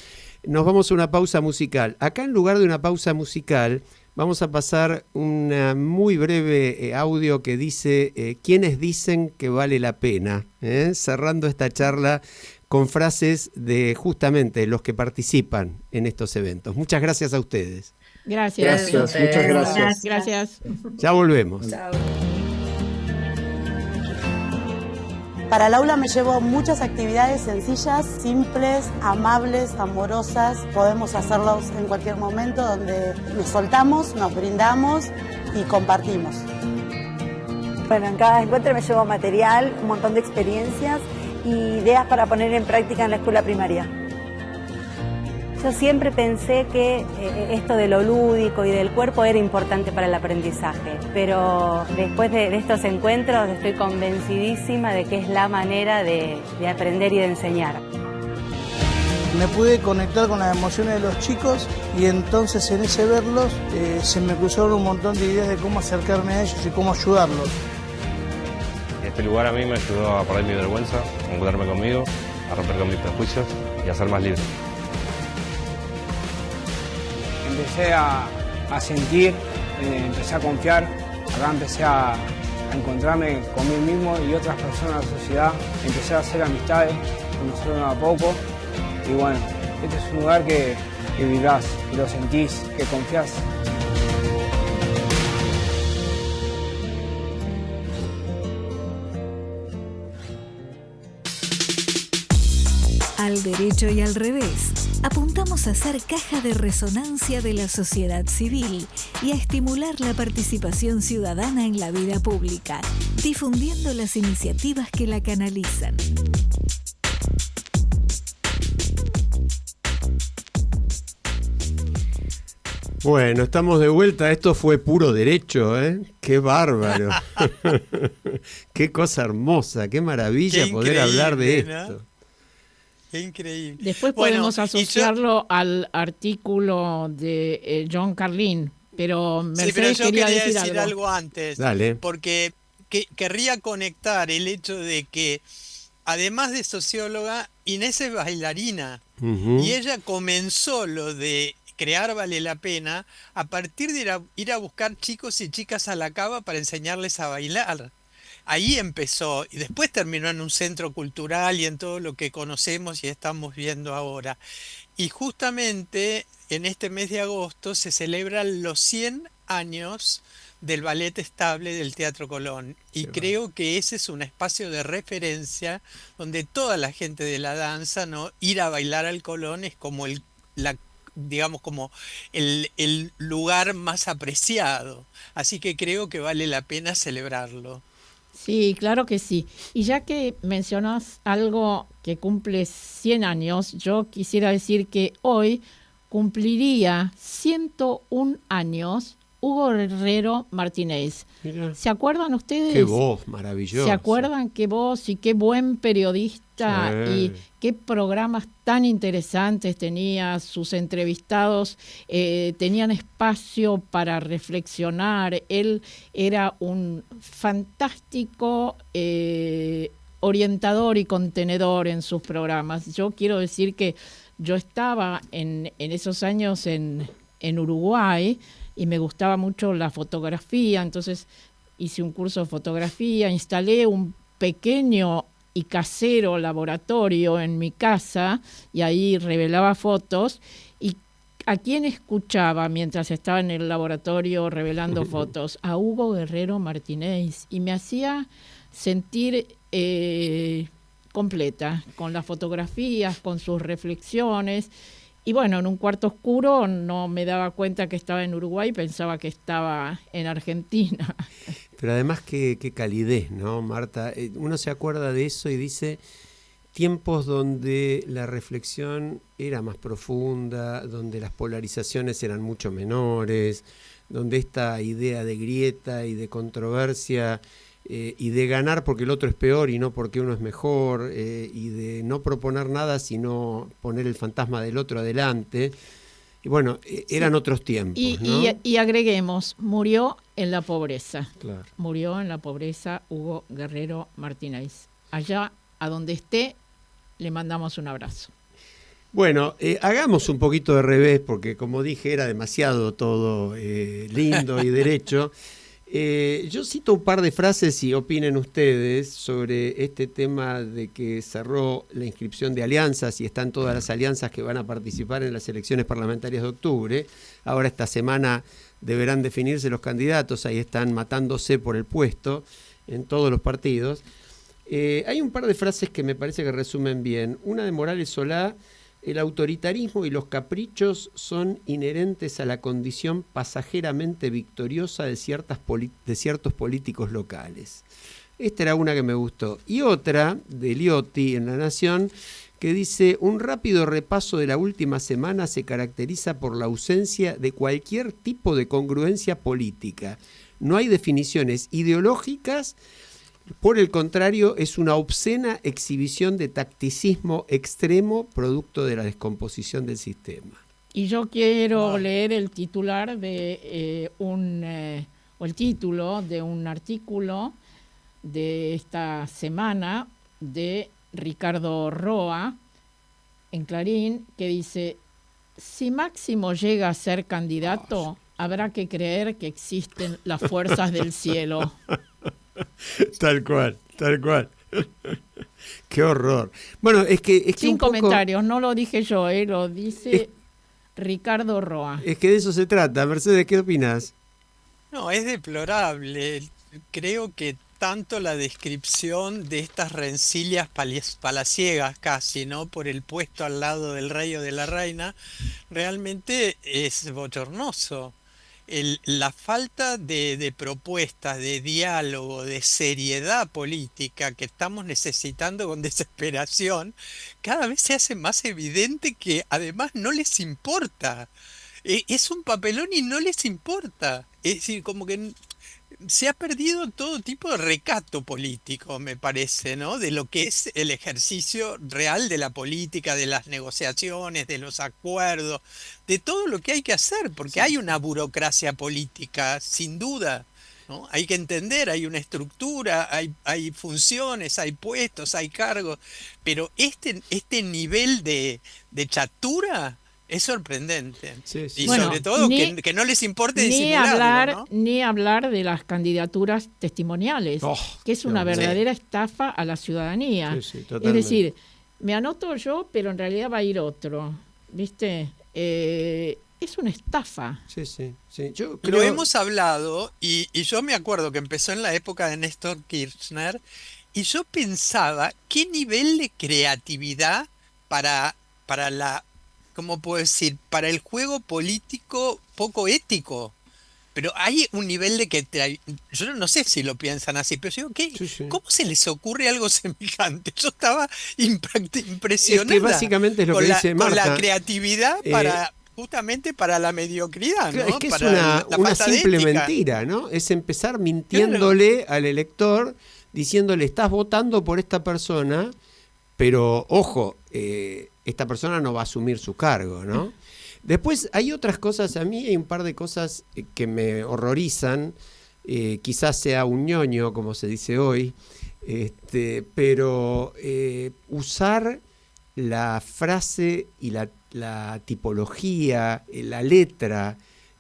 Nos vamos a una pausa musical. Acá, en lugar de una pausa musical, vamos a pasar una muy breve audio que dice ¿quiénes dicen que vale la pena? Cerrando esta charla con frases de justamente los que participan en estos eventos. Muchas gracias a ustedes. Gracias. Muchas gracias. Gracias. Ya volvemos. Chao. Para el aula me llevo muchas actividades sencillas, simples, amables, amorosas. Podemos hacerlos en cualquier momento, donde nos soltamos, nos brindamos y compartimos. Bueno, en cada encuentro me llevo material, un montón de experiencias y ideas para poner en práctica en la escuela primaria. Yo siempre pensé que esto de lo lúdico y del cuerpo era importante para el aprendizaje, pero después de estos encuentros estoy convencidísima de que es la manera de aprender y de enseñar. Me pude conectar con las emociones de los chicos y entonces en ese verlos se me cruzaron un montón de ideas de cómo acercarme a ellos y cómo ayudarlos. Este lugar a mí me ayudó a perder mi vergüenza, a encontrarme conmigo, a romper con mis prejuicios y a ser más libre. Empecé a sentir, empecé a confiar, acá empecé a encontrarme con mí mismo y otras personas de la sociedad, empecé a hacer amistades, conocerlo a poco y bueno, este es un lugar que vivirás, que lo sentís, que confiás. Al derecho y al revés, apuntamos a ser caja de resonancia de la sociedad civil y a estimular la participación ciudadana en la vida pública, difundiendo las iniciativas que la canalizan. Bueno, estamos de vuelta. Esto fue puro derecho, ¿eh? ¡Qué bárbaro! ¡Qué cosa hermosa! ¡Qué maravilla poder hablar de esto! ¿No? Qué increíble. Después podemos asociarlo al artículo de John Carlin, pero Mercedes pero yo quería quería decir decir algo antes. Dale. Porque querría conectar el hecho de que, además de socióloga, Inés es bailarina. Y ella comenzó lo de crear Vale la Pena a partir de ir a buscar chicos y chicas a la cava para enseñarles a bailar. Ahí empezó y después terminó en un centro cultural y en todo lo que conocemos y estamos viendo ahora. Y justamente en este mes de agosto se celebran los 100 años del Ballet Estable del Teatro Colón. Y creo que ese es un espacio de referencia donde toda la gente de la danza, ¿no? Ir a bailar al Colón es como digamos como el lugar más apreciado. Así que creo que vale la pena celebrarlo. Sí, claro que sí. Y ya que mencionas algo que cumple 100 años, yo quisiera decir que hoy cumpliría 101 años Hugo Guerrero Martínez. Mirá. ¿Se acuerdan ustedes? Qué voz maravillosa. ¿Se acuerdan qué voz y qué buen periodista y qué programas tan interesantes tenía? Sus entrevistados tenían espacio para reflexionar. Él era un fantástico orientador y contenedor en sus programas. Yo quiero decir que yo estaba en esos años en Uruguay y me gustaba mucho la fotografía, entonces hice un curso de fotografía, instalé un pequeño y casero laboratorio en mi casa y ahí revelaba fotos. ¿Y a quién escuchaba mientras estaba en el laboratorio revelando fotos? A Hugo Guerrero Martínez, y me hacía sentir completa con las fotografías, con sus reflexiones. Y bueno, en un cuarto oscuro no me daba cuenta que estaba en Uruguay, pensaba que estaba en Argentina. Pero además qué calidez, ¿no, Marta? Uno se acuerda de eso y dice tiempos donde la reflexión era más profunda, donde las polarizaciones eran mucho menores, donde esta idea de grieta y de controversia y de ganar porque el otro es peor y no porque uno es mejor, y de no proponer nada sino poner el fantasma del otro adelante. Y bueno, eran otros tiempos, ¿no? Y agreguemos, murió en la pobreza. Claro. Murió en la pobreza Hugo Guerrero Martínez. Allá, a donde esté, le mandamos un abrazo. Bueno, hagamos un poquito de revés, porque como dije, era demasiado todo lindo y derecho. Yo cito un par de frases y opinen ustedes sobre este tema de que cerró la inscripción de alianzas y están todas las alianzas que van a participar en las elecciones parlamentarias de octubre. Ahora esta semana deberán definirse los candidatos, ahí están matándose por el puesto en todos los partidos. Hay un par de frases que me parece que resumen bien. Una de Morales Solá: el autoritarismo y los caprichos son inherentes a la condición pasajeramente victoriosa de ciertos políticos locales. Esta era una que me gustó. Y otra, de Liotti en La Nación, que dice: un rápido repaso de la última semana se caracteriza por la ausencia de cualquier tipo de congruencia política. No hay definiciones ideológicas. Por el contrario, es una obscena exhibición de tacticismo extremo producto de la descomposición del sistema. Y yo quiero leer el titular de el título de un artículo de esta semana de Ricardo Roa en Clarín, que dice: si Máximo llega a ser candidato, habrá que creer que existen las fuerzas del cielo. Tal cual, tal cual. Qué horror. Bueno, es que sin un poco, comentarios, no lo dije yo, lo dice Ricardo Roa. Es que de eso se trata. Mercedes, ¿qué opinas? No, es deplorable. Creo que tanto la descripción de estas rencillas palaciegas casi, ¿no? Por el puesto al lado del rey o de la reina, realmente es bochornoso. La falta de propuestas, de diálogo, de seriedad política que estamos necesitando con desesperación, cada vez se hace más evidente que además no les importa. Es un papelón y no les importa. Es decir, como que se ha perdido todo tipo de recato político, me parece, ¿no? De lo que es el ejercicio real de la política, de las negociaciones, de los acuerdos, de todo lo que hay que hacer, porque hay una burocracia política, sin duda, ¿no? Hay que entender, hay una estructura, hay funciones, hay puestos, hay cargos, pero este nivel de chatura es sorprendente. Sí, sí. Y Bueno, sobre todo que no les importe disimularlo, ¿no? Ni hablar de las candidaturas testimoniales, que es una verdadera estafa a la ciudadanía. Sí, sí, es totalmente. decir, me anoto yo, pero en realidad va a ir otro. ¿Viste? Es una estafa. Sí, sí, sí. Yo Lo hemos hablado y yo me acuerdo que empezó en la época de Néstor Kirchner y yo pensaba qué nivel de creatividad para la, ¿cómo puedo decir? Para el juego político poco ético. Pero hay un nivel de que yo no sé si lo piensan así, pero yo digo, ¿cómo se les ocurre algo semejante? Yo estaba impresionada. Es que básicamente es lo que dice Marta. Con la creatividad justamente para la mediocridad, ¿no? Es que para es una falta de simple ética. mentira, ¿no? Es empezar mintiéndole al elector, diciéndole, estás votando por esta persona, pero ojo, esta persona no va a asumir su cargo, ¿no? Después hay otras cosas, a mí hay un par de cosas que me horrorizan, quizás sea un ñoño, como se dice hoy, pero usar la frase y la tipología, la letra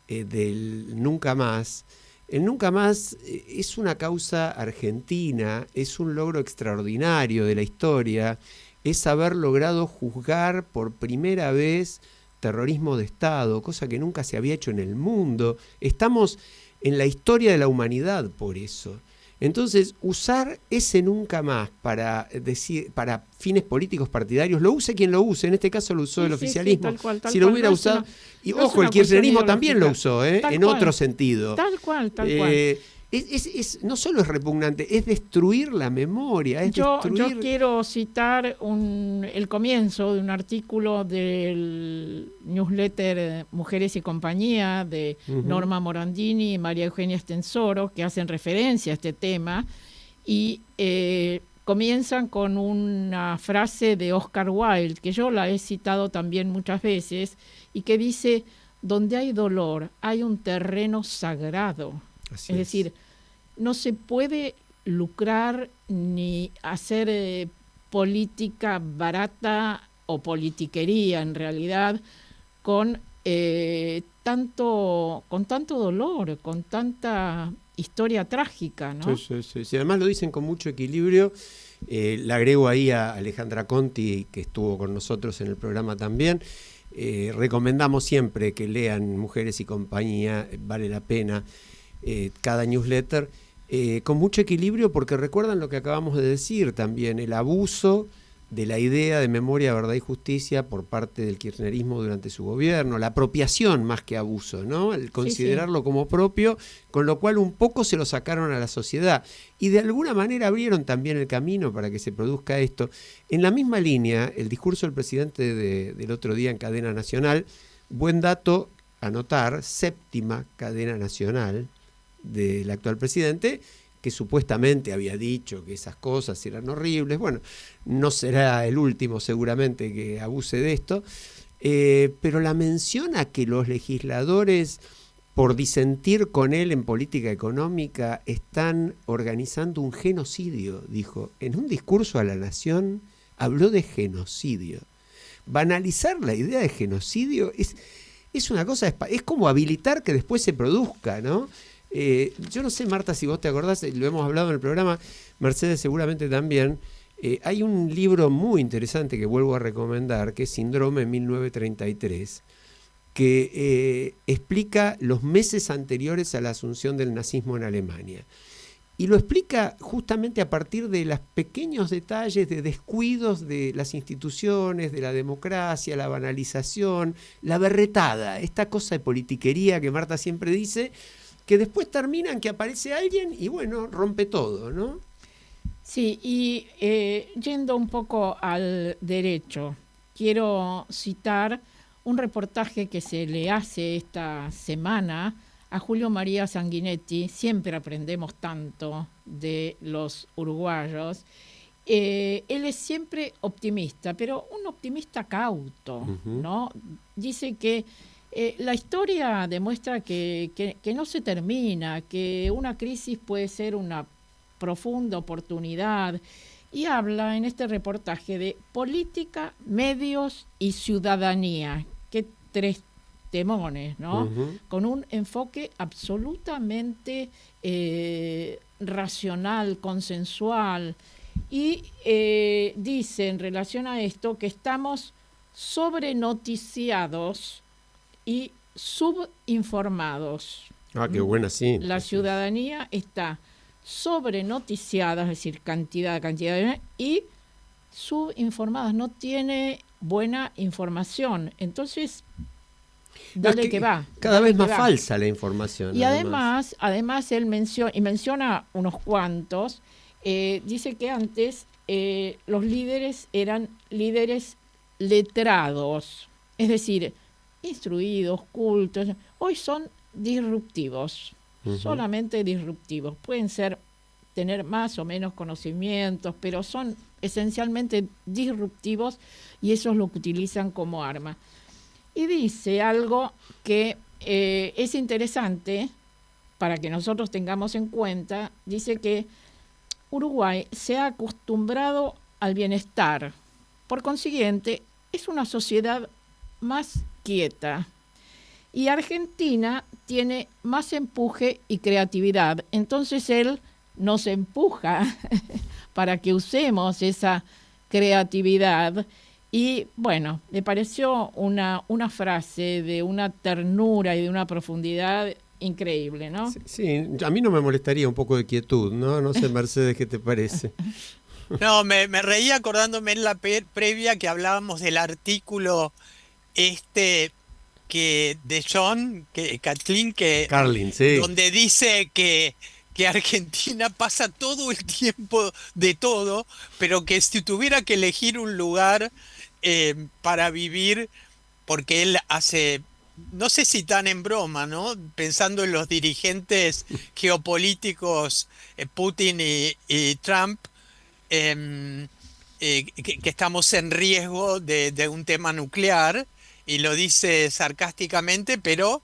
del nunca más. El nunca más es una causa argentina, es un logro extraordinario de la historia, es haber logrado juzgar por primera vez terrorismo de Estado, cosa que nunca se había hecho en el mundo. Estamos en la historia de la humanidad por eso. Entonces, usar ese nunca más para fines políticos partidarios, lo use quien lo use, en este caso lo usó el oficialismo. Tal cual, si lo hubiera usado, y ojo, el kirchnerismo también lo usó, en otro sentido. Tal cual. No solo es repugnante, es destruir la memoria. Yo quiero citar el comienzo de un artículo del newsletter Mujeres y Compañía de Norma Morandini y María Eugenia Estensoro, que hacen referencia a este tema, y comienzan con una frase de Oscar Wilde, que yo la he citado también muchas veces, y que dice: donde hay dolor, hay un terreno sagrado. Es decir, no se puede lucrar ni hacer política barata o politiquería en realidad con tanto dolor, con tanta historia trágica, ¿no? Sí. Además lo dicen con mucho equilibrio. Le agrego ahí a Alejandra Conti, que estuvo con nosotros en el programa también. Recomendamos siempre que lean Mujeres y Compañía, vale la pena. Cada newsletter, con mucho equilibrio, porque recuerdan lo que acabamos de decir también, el abuso de la idea de memoria, verdad y justicia por parte del kirchnerismo durante su gobierno, la apropiación más que abuso, ¿no? El considerarlo como propio, con lo cual un poco se lo sacaron a la sociedad y de alguna manera abrieron también el camino para que se produzca esto. En la misma línea, el discurso del presidente del otro día en cadena nacional, buen dato anotar, 7ª cadena nacional del actual presidente, que supuestamente había dicho que esas cosas eran horribles. Bueno, no será el último seguramente que abuse de esto, pero la mención a que los legisladores, por disentir con él en política económica, están organizando un genocidio, dijo. En un discurso a la nación habló de genocidio. Banalizar la idea de genocidio es una cosa, es como habilitar que después se produzca, ¿no? Yo no sé, Marta, si vos te acordás, lo hemos hablado en el programa, Mercedes seguramente también, hay un libro muy interesante que vuelvo a recomendar, que es Síndrome 1933, que explica los meses anteriores a la asunción del nazismo en Alemania. Y lo explica justamente a partir de los pequeños detalles de descuidos de las instituciones, de la democracia, la banalización, la berretada, esta cosa de politiquería que Marta siempre dice, que después terminan que aparece alguien y bueno, rompe todo, ¿no? Sí, y yendo un poco al derecho, quiero citar un reportaje que se le hace esta semana a Julio María Sanguinetti. Siempre aprendemos tanto de los uruguayos. Él es siempre optimista, pero un optimista cauto, ¿no? Dice que la historia demuestra que no se termina, que una crisis puede ser una profunda oportunidad, y habla en este reportaje de política, medios y ciudadanía. Qué tres temones, ¿no? Con un enfoque absolutamente racional, consensual, y dice en relación a esto que estamos sobrenoticiados y subinformados. Qué buena, sí. La ciudadanía está sobrenoticiada, es decir, cantidad y subinformadas, no tiene buena información. Entonces, dale que va. Cada vez más falsa la información. Y además él menciona unos cuantos, dice que antes los líderes eran líderes letrados, es decir, instruidos, cultos, hoy son disruptivos, solamente disruptivos. Pueden tener más o menos conocimientos, pero son esencialmente disruptivos y eso es lo que utilizan como arma. Y dice algo que es interesante para que nosotros tengamos en cuenta. Dice que Uruguay se ha acostumbrado al bienestar. Por consiguiente, es una sociedad más quieta. Y Argentina tiene más empuje y creatividad. Entonces él nos empuja para que usemos esa creatividad. Y bueno, me pareció una frase de una ternura y de una profundidad increíble, ¿no? Sí, a mí no me molestaría un poco de quietud, ¿no? No sé, Mercedes, ¿qué te parece? No, me reía acordándome en la previa que hablábamos del artículo que de John, Carlin, sí. Donde dice que Argentina pasa todo el tiempo de todo, pero que si tuviera que elegir un lugar para vivir, porque él hace, no sé si tan en broma, ¿no? Pensando en los dirigentes geopolíticos, Putin y Trump, que estamos en riesgo de un tema nuclear, y lo dice sarcásticamente, pero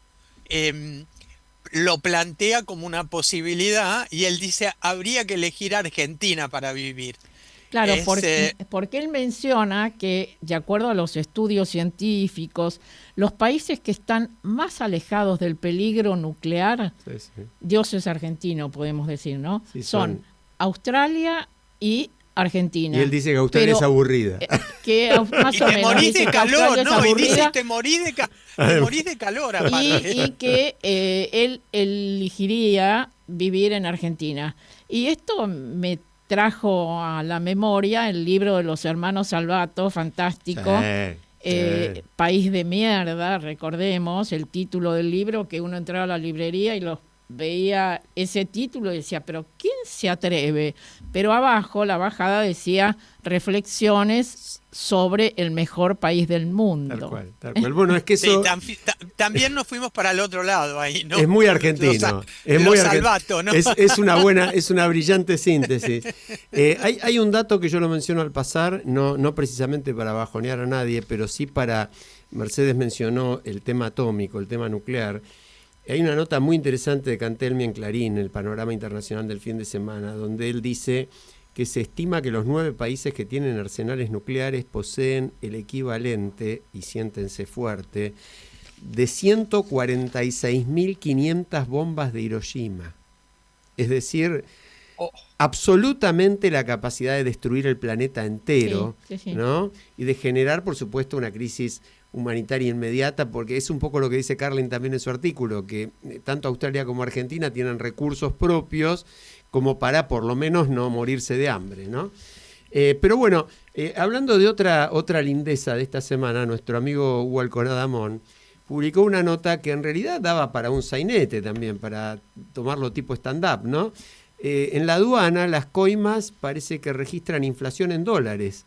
lo plantea como una posibilidad, y él dice, habría que elegir Argentina para vivir. Claro, porque él menciona que, de acuerdo a los estudios científicos, los países que están más alejados del peligro nuclear, Dios es argentino, podemos decir, ¿no? Sí, son Australia y Argentina. Y él dice que Australia es aburrida. Que más o menos, morís de calor, ¿no? Y dice, te morís de calor. Y que él elegiría vivir en Argentina. Y esto me trajo a la memoria el libro de los hermanos Salvato, fantástico. País de mierda, recordemos el título del libro, que uno entraba a la librería y los veía ese título y decía, pero ¿quién se atreve? Pero abajo la bajada decía reflexiones sobre el mejor país del mundo. Tal cual. Bueno, es que eso... Sí, también nos fuimos para el otro lado ahí, ¿no? Es muy argentino. Salvato, ¿no? Es una brillante síntesis. Hay un dato que yo lo menciono al pasar, no precisamente para bajonear a nadie, pero sí para... Mercedes mencionó el tema atómico, el tema nuclear. Hay una nota muy interesante de Cantelmi en Clarín, el panorama internacional del fin de semana, donde él dice que se estima que los 9 países que tienen arsenales nucleares poseen el equivalente, y siéntense fuerte, de 146.500 bombas de Hiroshima. Es decir, absolutamente la capacidad de destruir el planeta entero, ¿no? Y de generar, por supuesto, una crisis humanitaria inmediata, porque es un poco lo que dice Carlin también en su artículo, que tanto Australia como Argentina tienen recursos propios como para por lo menos no morirse de hambre, ¿no? Pero bueno, hablando de otra lindeza de esta semana, nuestro amigo Hugo Alconadamón publicó una nota que en realidad daba para un sainete también, para tomarlo tipo stand-up, ¿no? En la aduana las coimas parece que registran inflación en dólares,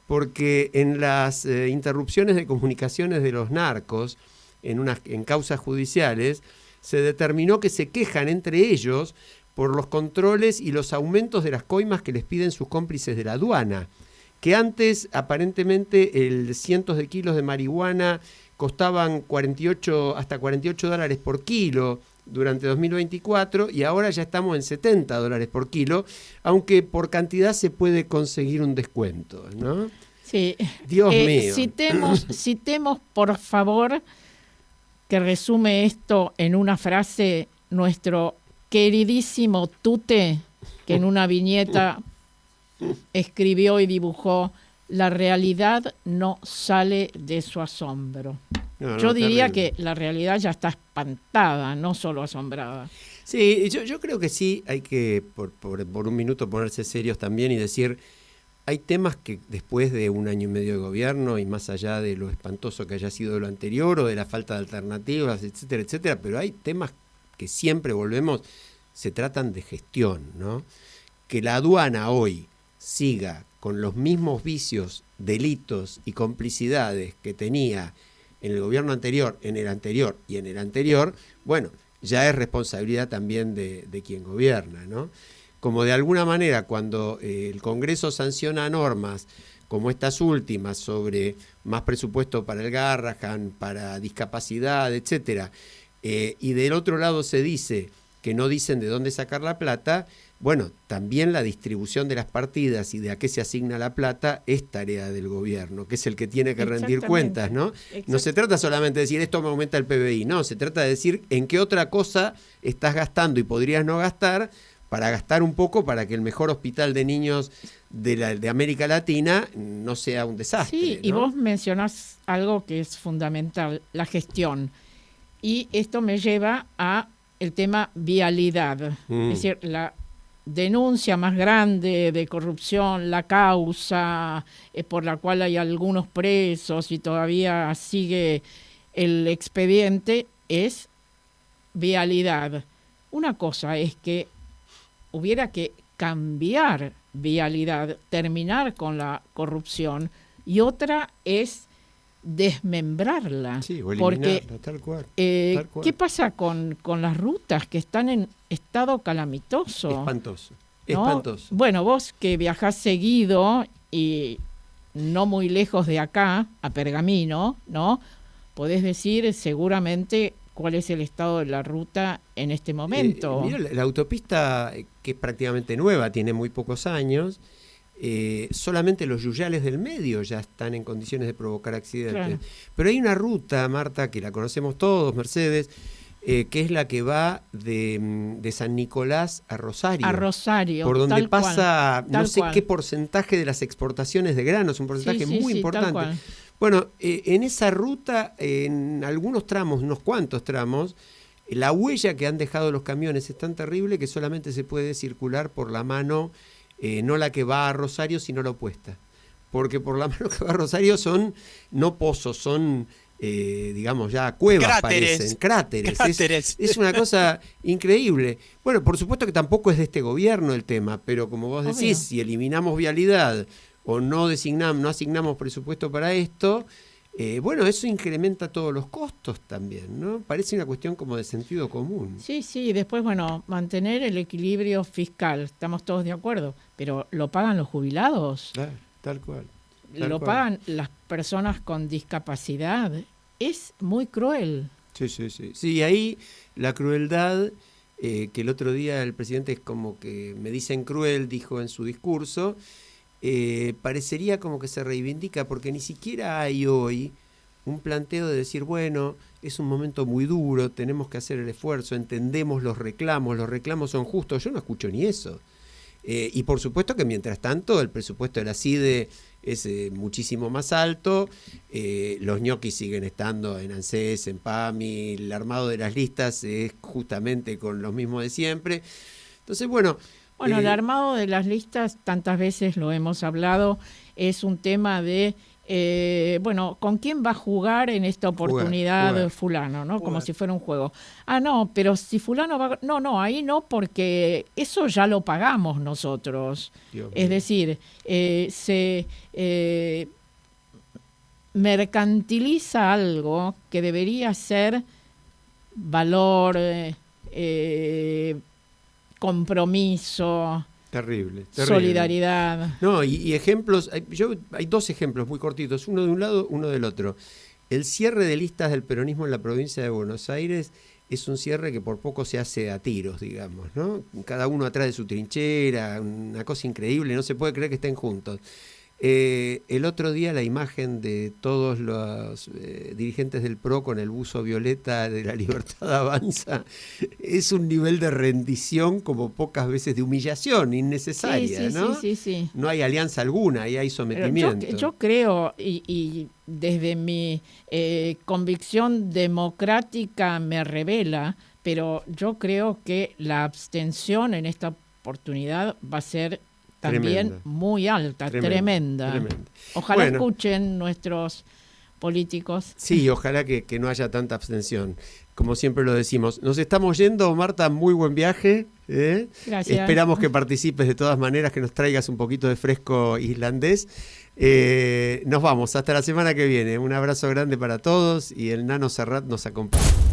porque en las interrupciones de comunicaciones de los narcos, en causas judiciales, se determinó que se quejan entre ellos por los controles y los aumentos de las coimas que les piden sus cómplices de la aduana, que antes aparentemente cientos de kilos de marihuana costaban hasta $48 por kilo durante 2024, y ahora ya estamos en $70 por kilo, aunque por cantidad se puede conseguir un descuento, ¿no? Sí. Dios mío. Citemos, por favor, que resume esto en una frase, nuestro queridísimo Tute, que en una viñeta escribió y dibujó: la realidad no sale de su asombro. Yo diría que la realidad ya está espantada, no solo asombrada. Sí, yo creo que sí hay que, por un minuto, ponerse serios también y decir, hay temas que después de 1 año y medio de gobierno, y más allá de lo espantoso que haya sido lo anterior o de la falta de alternativas, etcétera, etcétera, pero hay temas que siempre volvemos, se tratan de gestión, ¿no? Que la aduana hoy siga con los mismos vicios, delitos y complicidades que tenía en el gobierno anterior, en el anterior y en el anterior, bueno, ya es responsabilidad también de quien gobierna, ¿no? Como de alguna manera cuando el Congreso sanciona normas como estas últimas sobre más presupuesto para el Garrahan, para discapacidad, etcétera, y del otro lado se dice que no dicen de dónde sacar la plata, bueno, también la distribución de las partidas y de a qué se asigna la plata es tarea del gobierno, que es el que tiene que rendir cuentas, ¿no? No se trata solamente de decir esto me aumenta el PBI, no, se trata de decir en qué otra cosa estás gastando y podrías no gastar, para gastar un poco para que el mejor hospital de niños de América Latina no sea un desastre. Sí, ¿no? y vos mencionás algo que es fundamental, la gestión. Y esto me lleva a el tema vialidad. Es decir, la denuncia más grande de corrupción, la causa por la cual hay algunos presos y todavía sigue el expediente, es vialidad. Una cosa es que hubiera que cambiar vialidad, terminar con la corrupción, y otra es desmembrarla. Sí, o porque eliminarla, tal cual. ¿Qué pasa con las rutas que están en estado calamitoso? Espantoso, ¿no? espantoso. Bueno, vos que viajás seguido y no muy lejos de acá, a Pergamino, ¿no? Podés decir seguramente cuál es el estado de la ruta en este momento. Mira, la autopista, que es prácticamente nueva, tiene muy pocos años, solamente los yuyales del medio ya están en condiciones de provocar accidentes. Claro. Pero hay una ruta, Marta, que la conocemos todos, Mercedes, que es la que va de San Nicolás a Rosario. A Rosario, por donde pasa no sé qué porcentaje de las exportaciones de granos, un porcentaje muy importante. Bueno, en esa ruta, en algunos tramos, unos cuantos tramos, la huella que han dejado los camiones es tan terrible que solamente se puede circular por la mano, no la que va a Rosario, sino la opuesta. Porque por la mano que va a Rosario son, no pozos, son, digamos, ya cuevas, parecen, cráteres. Es una cosa increíble. Bueno, por supuesto que tampoco es de este gobierno el tema, pero como vos decís, si eliminamos vialidad o no asignamos presupuesto para esto, bueno, eso incrementa todos los costos también, ¿no? Parece una cuestión como de sentido común. Sí, después, bueno, mantener el equilibrio fiscal, estamos todos de acuerdo, pero ¿lo pagan los jubilados? Tal cual. ¿Lo pagan las personas con discapacidad? Es muy cruel. Sí, ahí la crueldad, que el otro día el presidente es como que me dicen cruel, dijo en su discurso, parecería como que se reivindica, porque ni siquiera hay hoy un planteo de decir, bueno, es un momento muy duro, tenemos que hacer el esfuerzo, entendemos los reclamos son justos. Yo no escucho ni eso. Y por supuesto que mientras tanto el presupuesto de la CIDE es muchísimo más alto, los ñoquis siguen estando en ANSES, en PAMI, el armado de las listas es justamente con los mismos de siempre. Entonces, bueno, el armado de las listas, tantas veces lo hemos hablado, es un tema de, ¿con quién va a jugar en esta oportunidad jugar. Fulano? ¿No? Como si fuera un juego. No, pero si fulano va... No, ahí no, porque eso ya lo pagamos nosotros. Es decir, se mercantiliza algo que debería ser valor, compromiso, terrible. Solidaridad. No, y ejemplos, hay dos ejemplos muy cortitos, uno de un lado, uno del otro. El cierre de listas del peronismo en la provincia de Buenos Aires es un cierre que por poco se hace a tiros, digamos, ¿no? Cada uno atrás de su trinchera, una cosa increíble, no se puede creer que estén juntos. El otro día la imagen de todos los dirigentes del PRO con el buzo violeta de La Libertad Avanza es un nivel de rendición como pocas veces, de humillación innecesaria, ¿no? Sí. No hay alianza alguna, ahí hay sometimiento. Yo creo, y desde mi convicción democrática me revela, pero yo creo que la abstención en esta oportunidad va a ser también muy alta, tremenda. Ojalá escuchen nuestros políticos. Sí, ojalá que no haya tanta abstención, como siempre lo decimos. Nos estamos yendo, Marta, muy buen viaje. Gracias. Esperamos que participes de todas maneras, que nos traigas un poquito de fresco islandés. Nos vamos, hasta la semana que viene. Un abrazo grande para todos y el Nano Serrat nos acompaña.